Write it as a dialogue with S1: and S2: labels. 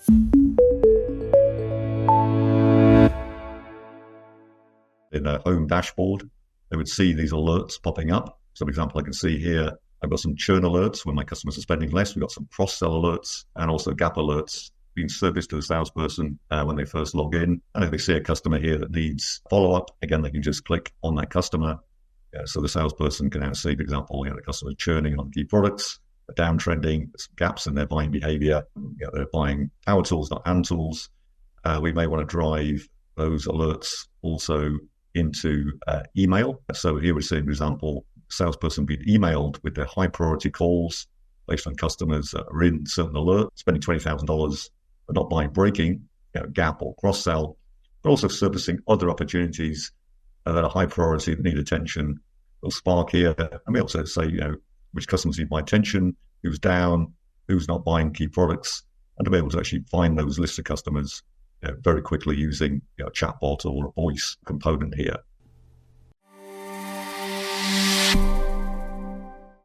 S1: In a home dashboard, they would see these alerts popping up. So, for example, I can see here, I've got some churn alerts when my customers are spending less. We've got some cross-sell alerts and also gap alerts being serviced to the salesperson when they first log in. And if they see a customer here that needs follow-up, again, they can just click on that customer. So the salesperson can now see, for example, the customer churning on key products, downtrending, some gaps in their buying behavior. They're buying power tools, not hand tools. We may want to drive those alerts also into email. So here we're seeing, for example, salesperson being emailed with their high priority calls based on customers that are in certain alert, spending $20,000 but not buying breaking, gap or cross sell, but also servicing other opportunities that are high priority that need attention. We'll spark here, and we also say, which customers need my attention, who's down, who's not buying key products, and to be able to actually find those lists of customers very quickly using a chatbot or a voice component here.